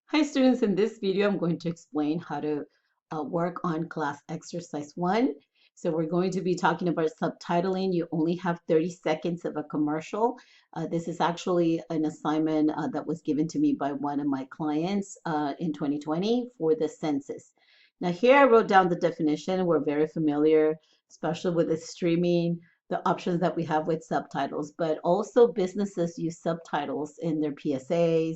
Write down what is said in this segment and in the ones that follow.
Hi students, in this video I'm going to explain how to work on class exercise 1. So we're going to be talking about subtitling. You only have 30 seconds of a commercial. This is actually an assignment that was given to me by one of my clients in 2020 for the census. Now here I wrote down the definition. We're very familiar, especially with the streaming, the options that we have with subtitles, but also businesses use subtitles in their PSAs,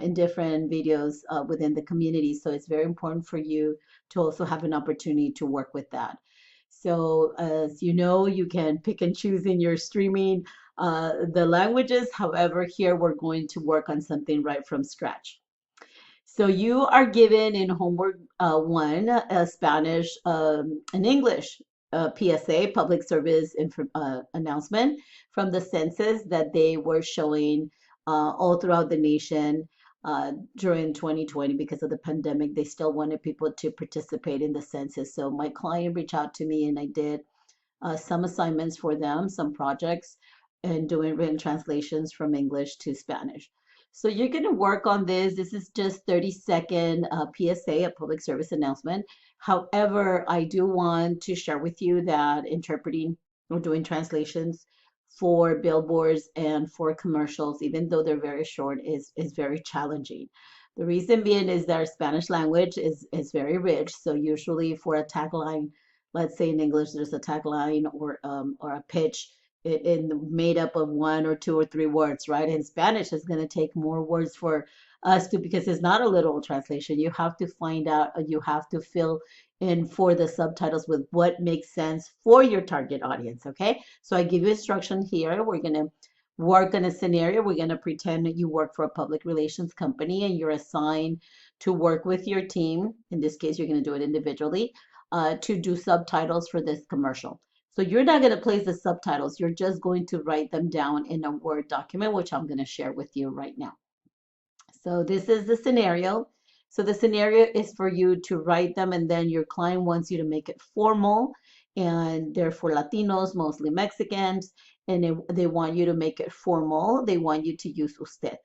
in different videos within the community. So it's very important for you to also have an opportunity to work with that. So as you know, you can pick and choose in your streaming the languages. However, here we're going to work on something right from scratch. So you are given in homework one, a Spanish and English PSA, public service announcement from the census that they were showing all throughout the nation during 2020 because of the pandemic. They still wanted people to participate in the census. So my client reached out to me and I did some assignments for them, some projects, and doing written translations from English to Spanish. So you're going to work on this. This is just 30-second PSA, a public service announcement. However, I do want to share with you that interpreting or doing translations for billboards and for commercials, even though they're very short, is very challenging. The reason being is that our Spanish language is very rich. So usually for a tagline, let's say in English, there's a tagline or a pitch made up of one or two or three words, right? In Spanish, it's going to take more words for us to, because it's not a literal translation. You have to find out, you have to fill in for the subtitles with what makes sense for your target audience, okay? So I give you instruction here. We're going to work on a scenario. We're going to pretend that you work for a public relations company and you're assigned to work with your team. In this case, you're going to do it individually to do subtitles for this commercial. So you're not going to place the subtitles. You're just going to write them down in a Word document, which I'm going to share with you right now. So this is the scenario. So the scenario is for you to write them, and then your client wants you to make it formal, and they're for Latinos, mostly Mexicans, and they want you to make it formal. They want you to use usted.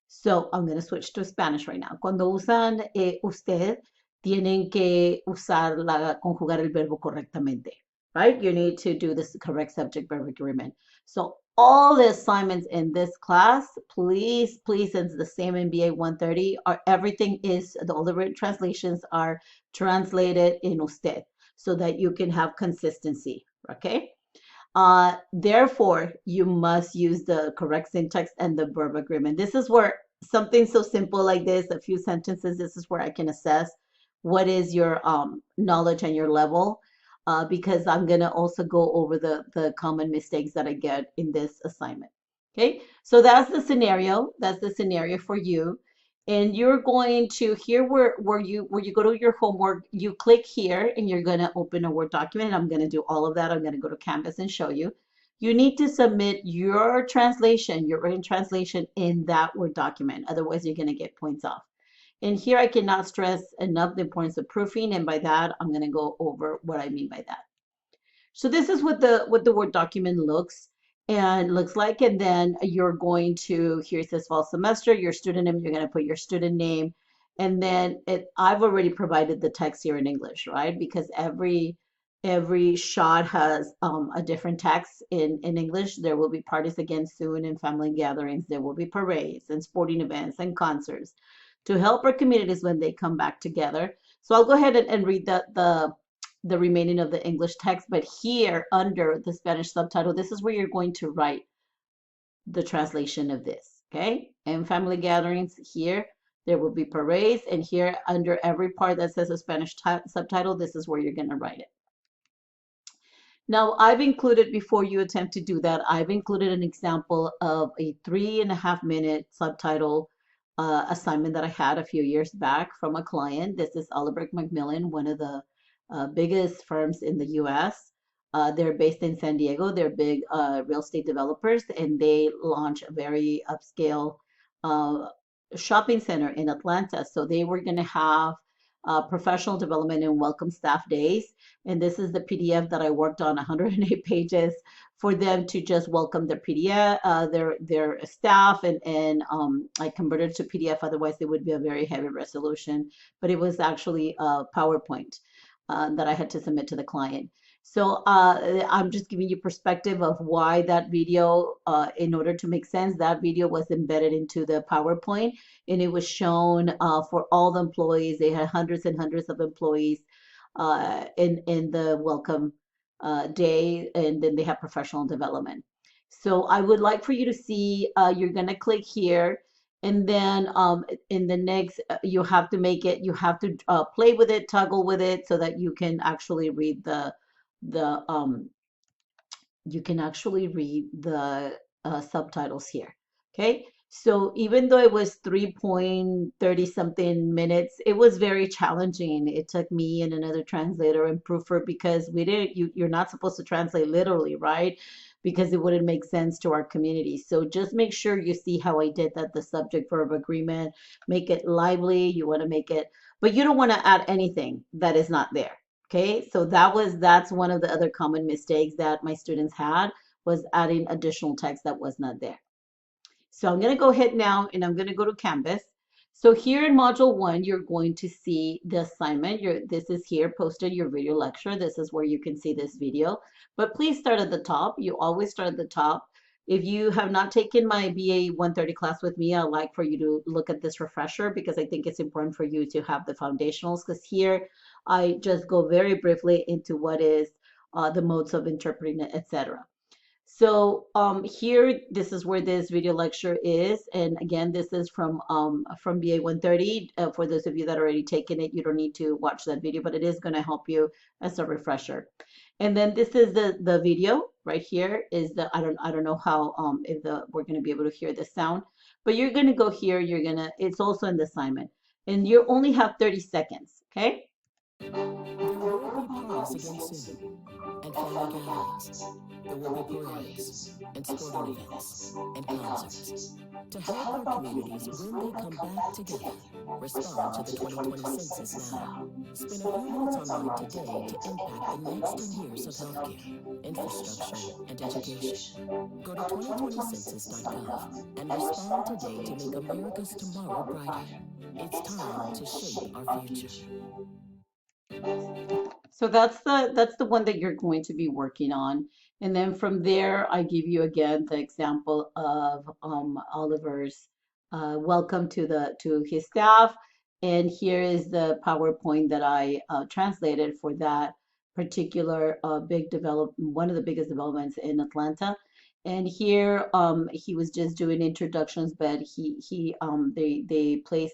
So I'm going to switch to Spanish right now. Cuando usan usted, tienen que conjugar el verbo correctamente, right? You need to do this correct subject verb agreement. So all the assignments in this class, please, since the same MBA 130, everything is, all the written translations are translated in usted so that you can have consistency, okay? Therefore, you must use the correct syntax and the verb agreement. This is where something so simple like this, a few sentences, this is where I can assess what is your knowledge and your level, because I'm going to also go over the common mistakes that I get in this assignment. Okay, so that's the scenario. That's the scenario for you. And you're going to, here where you go to your homework, you click here and you're going to open a Word document. And I'm going to do all of that. I'm going to go to Canvas and show you. You need to submit your translation, your written translation in that Word document. Otherwise, you're going to get points off. And here I cannot stress enough the importance of proofing. And by that, I'm going to go over what I mean by that. So this is what the Word document looks like. And then you're going to, here it says fall semester, your student name, you're going to put your student name. And then I've already provided the text here in English, right? Because every shot has a different text in English. There will be parties again soon and family gatherings. There will be parades and sporting events and concerts to help our communities when they come back together. So I'll go ahead and read the remaining of the English text, but here under the Spanish subtitle, this is where you're going to write the translation of this, okay? And family gatherings here, there will be parades, and here under every part that says a Spanish subtitle, this is where you're gonna write it. Now, I've included, before you attempt to do that, I've included an example of a 3.5-minute subtitle assignment that I had a few years back from a client. This is Oliver Macmillan, one of the biggest firms in the US. They're based in San Diego. They're big real estate developers, and they launch a very upscale shopping center in Atlanta. So they were going to have professional development and welcome staff days. And this is the PDF that I worked on, 108 pages for them to just welcome their PDF, their staff, and I converted to PDF. Otherwise, it would be a very heavy resolution. But it was actually a PowerPoint that I had to submit to the client. So I'm just giving you perspective of why that video, in order to make sense, that video was embedded into the PowerPoint, and it was shown for all the employees. They had hundreds and hundreds of employees in the welcome day, and then they have professional development. So I would like for you to see, you're gonna click here, and then in the next, you have to make it, you have to play with it, toggle with it, so that you can actually read the you can actually read the subtitles here. Okay, so even though it was 3.30 something minutes, it was very challenging. It took me and another translator and proofer, because we didn't, you're not supposed to translate literally, right? Because it wouldn't make sense to our community. So just make sure you see how I did that, the subject verb agreement, make it lively. You want to make it, but you don't want to add anything that is not there. Okay, so that's one of the other common mistakes that my students had, was adding additional text that was not there. So I'm going to go ahead now and I'm going to go to Canvas. So here in module 1, you're going to see the assignment. This is here posted, your video lecture. This is where you can see this video. But please start at the top. You always start at the top. If you have not taken my BA 130 class with me, I'd like for you to look at this refresher, because I think it's important for you to have the foundationals, because here I just go very briefly into what is the modes of interpreting it, etc. So here, this is where this video lecture is. And again, this is from BA 130. For those of you that already taken it, you don't need to watch that video, but it is going to help you as a refresher. And then this is the video right here. Is the I don't know how if we're going to be able to hear the sound, but you're going to go here. It's also in the assignment, and you only have 30 seconds. Okay. There will be parties again soon, and family gatherings. There will be parades, and sporting events, and concerts. To help our communities when they come back together, respond to the 2020 census now. Spend a few minutes online today to impact the next 10 years of healthcare, infrastructure, and education. Go to 2020census.gov and respond today to make America's tomorrow brighter. It's time to shape our future. So that's the one that you're going to be working on. And then from there, I give you again the example of Oliver's welcome to his staff. And here is the PowerPoint that I translated for that particular one of the biggest developments in Atlanta. And here he was just doing introductions, but they place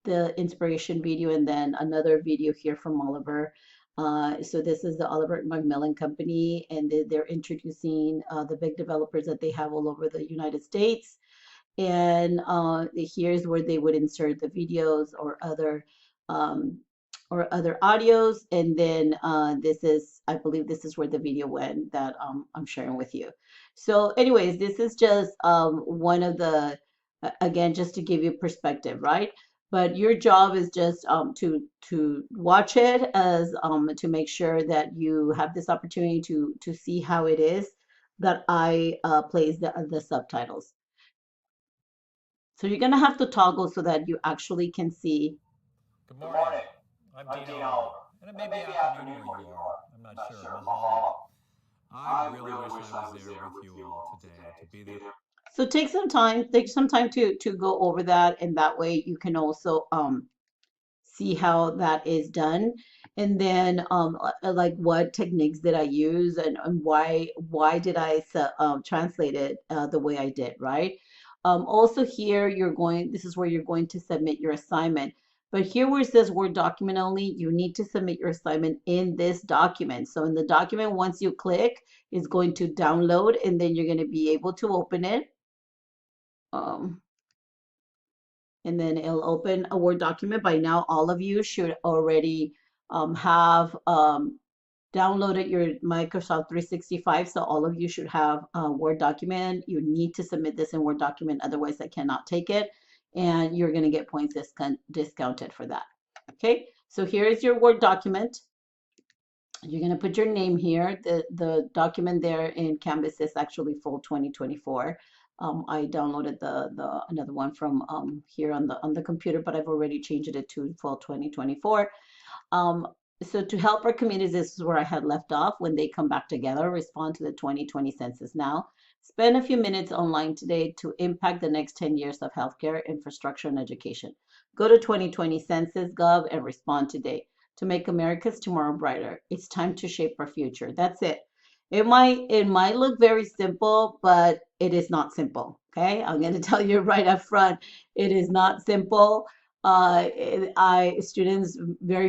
the inspiration video and then another video here from Oliver. So this is the Oliver Macmillan Company, and they're introducing the big developers that they have all over the United States. And here's where they would insert the videos um, or other audios. And then I believe this is where the video went that I'm sharing with you. So anyways, this is just one of the, again, just to give you perspective, right? But your job is just to watch it as to make sure that you have this opportunity to see how it is that I place the subtitles. So you're gonna have to toggle so that you actually can see. Good morning. I'm Dean Oliver, and it may be afternoon where you are. I'm not sure. Mahalo. I really wish I was there with you all today to be there. So take some time to go over that, and that way you can also see how that is done. And then like what techniques did I use, and why did I translate it the way I did, right? Also here this is where you're going to submit your assignment. But here where it says Word document only, you need to submit your assignment in this document. So in the document, once you click, it's going to download, and then you're going to be able to open it. And then it'll open a Word document. By now, all of you should already have downloaded your Microsoft 365. So all of you should have a Word document. You need to submit this in Word document, otherwise I cannot take it. And you're going to get points discounted for that. Okay, So here is your Word document. You're going to put your name here. The document there in Canvas is actually full 2024. I downloaded the another one from here on the computer, but I've already changed it to fall 2024. Um, so to help our communities, this is where I had left off. When they come back together, respond to the 2020 census now. Spend a few minutes online today to impact the next 10 years of healthcare, infrastructure, and education. Go to 2020 census.gov and respond today to make America's tomorrow brighter. It's time to shape our future. That's it. It might look very simple, but it is not simple. Okay, I'm going to tell you right up front, it is not simple. Very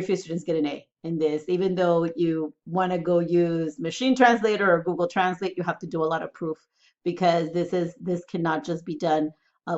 few students get an A in this. Even though you want to go use machine translator or Google Translate, you have to do a lot of proof because this cannot just be done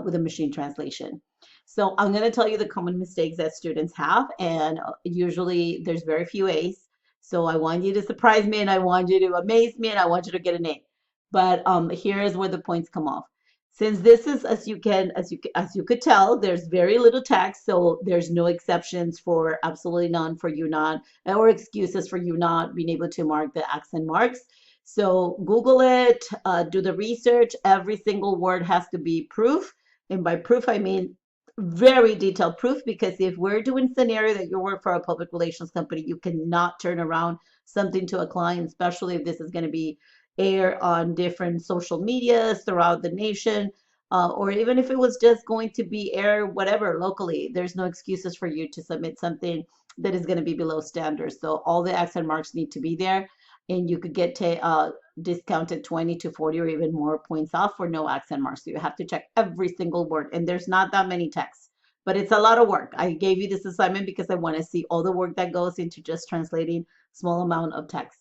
with a machine translation. So I'm going to tell you the common mistakes that students have, and usually there's very few A's. So I want you to surprise me, and I want you to amaze me, and I want you to get an A. But here is where the points come off. Since this is, as you could tell, there's very little text, so there's no exceptions for absolutely none for you not, or excuses for you not being able to mark the accent marks. So Google it, do the research. Every single word has to be proof, and by proof I mean very detailed proof, because if we're doing scenario that you work for a public relations company, you cannot turn around something to a client, especially if this is going to be air on different social medias throughout the nation, or even if it was just going to be air whatever locally. There's no excuses for you to submit something that is going to be below standards. So all the accent marks need to be there, and you could get discounted 20 to 40 or even more points off for no accent marks. So you have to check every single word, and there's not that many texts, but it's a lot of work. I gave you this assignment because I want to see all the work that goes into just translating small amount of text.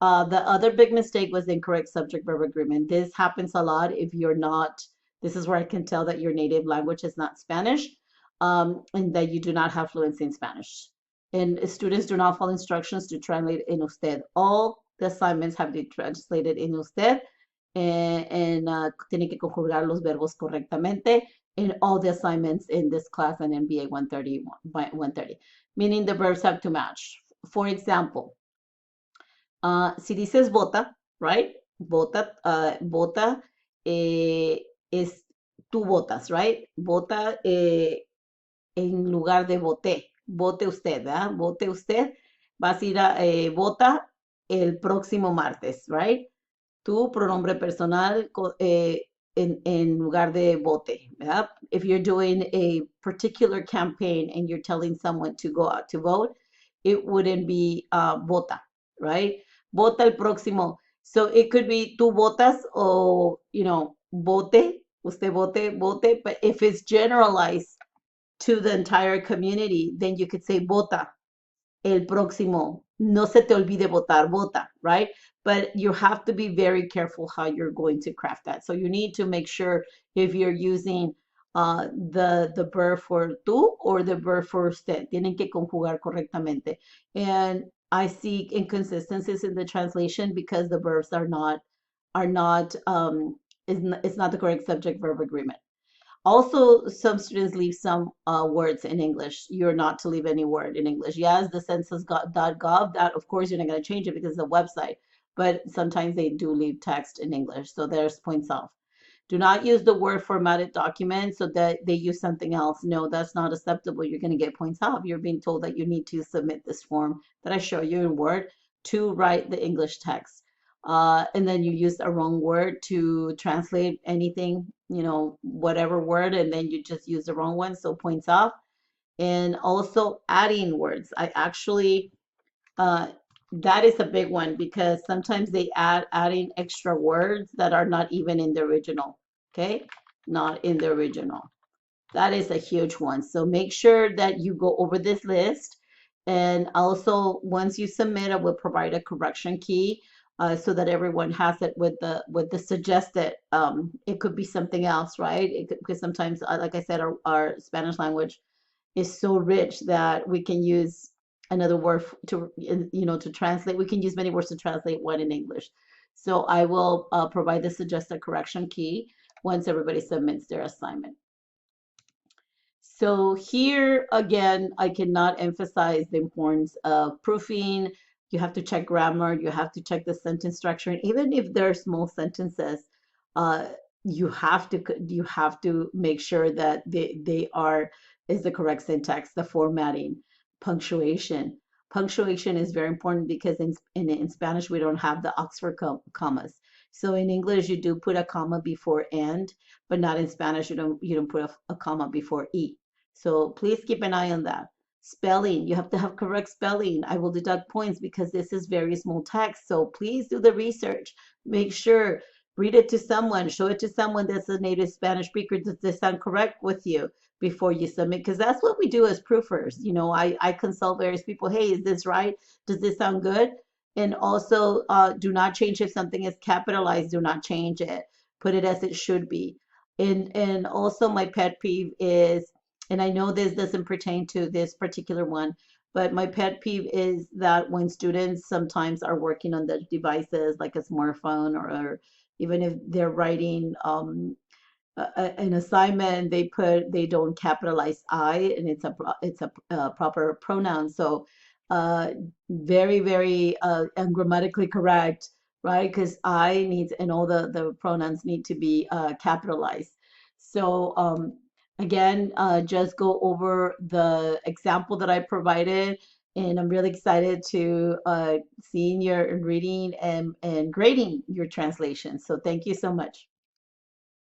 The other big mistake was incorrect subject verb agreement. This happens a lot if you're not, this is where I can tell that your native language is not Spanish, and that you do not have fluency in Spanish. And students do not follow instructions to translate in usted. All the assignments have been translated in usted, and tiene que conjugar los verbos correctamente in all the assignments in this class and MBA 130, meaning the verbs have to match. For example, si dices bota, right? Bota, bota es tú botas, right? Bota en lugar de boté. Vote usted, ¿verdad? Vote usted. Vas a ir a vota el próximo martes, right? Tu pronombre personal en lugar de vote, ¿verdad? If you're doing a particular campaign and you're telling someone to go out to vote, it wouldn't be vota, right? Vota el próximo. So it could be tú votas or, vote, usted vote, vote. But if it's generalized to the entire community, then you could say vota el próximo. No se te olvide votar, vota, right? But you have to be very careful how you're going to craft that. So you need to make sure if you're using the verb for tú or the verb for usted. Tienen que conjugar correctamente. And I see inconsistencies in the translation because the verbs are not it's not the correct subject verb agreement. Also, some students leave some words in English. You're not to leave any word in English. Yes, the census.gov, that of course you're not going to change it because it's a website, but sometimes they do leave text in English. So there's points off. Do not use the word formatted document so that they use something else. No, that's not acceptable. You're going to get points off. You're being told that you need to submit this form that I show you in Word to write the English text. And then you use a wrong word to translate anything, whatever word, and then you just use the wrong one, so points off. And also adding words. I actually, that is a big one because sometimes they adding extra words that are not even in the original, okay? Not in the original. That is a huge one. So make sure that you go over this list. And also, once you submit, I will provide a correction key so that everyone has it with the suggested. It could be something else, right? Because sometimes, like I said, our Spanish language is so rich that we can use another word to translate. We can use many words to translate one in English. So I will provide the suggested correction key once everybody submits their assignment. So here again, I cannot emphasize the importance of proofing. You have to check grammar, you have to check the sentence structure, and even if they're small sentences, uh, you have to make sure that they are is the correct syntax, the formatting, punctuation. Punctuation is very important because in Spanish we don't have the Oxford commas. So in English you do put a comma before and, but not in Spanish. You don't put a comma before e. So please keep an eye on that. Spelling, you have to have correct spelling. I will deduct points because this is very small text. So please do the research. Make sure, read it to someone, show it to someone that's a native Spanish speaker. Does this sound correct with you before you submit? Because that's what we do as proofers. I consult various people. Hey, is this right? Does this sound good? And also, do not change if something is capitalized. Do not change it. Put it as it should be. And also my pet peeve is, and I know this doesn't pertain to this particular one, but my pet peeve is that when students sometimes are working on the devices like a smartphone, or even if they're writing an assignment, they don't capitalize I, and it's a proper pronoun. So uh, very, very ungrammatically correct, right? Because I needs, and all the pronouns need to be capitalized. So again, just go over the example that I provided, and I'm really excited to seeing your reading and grading your translation. So thank you so much.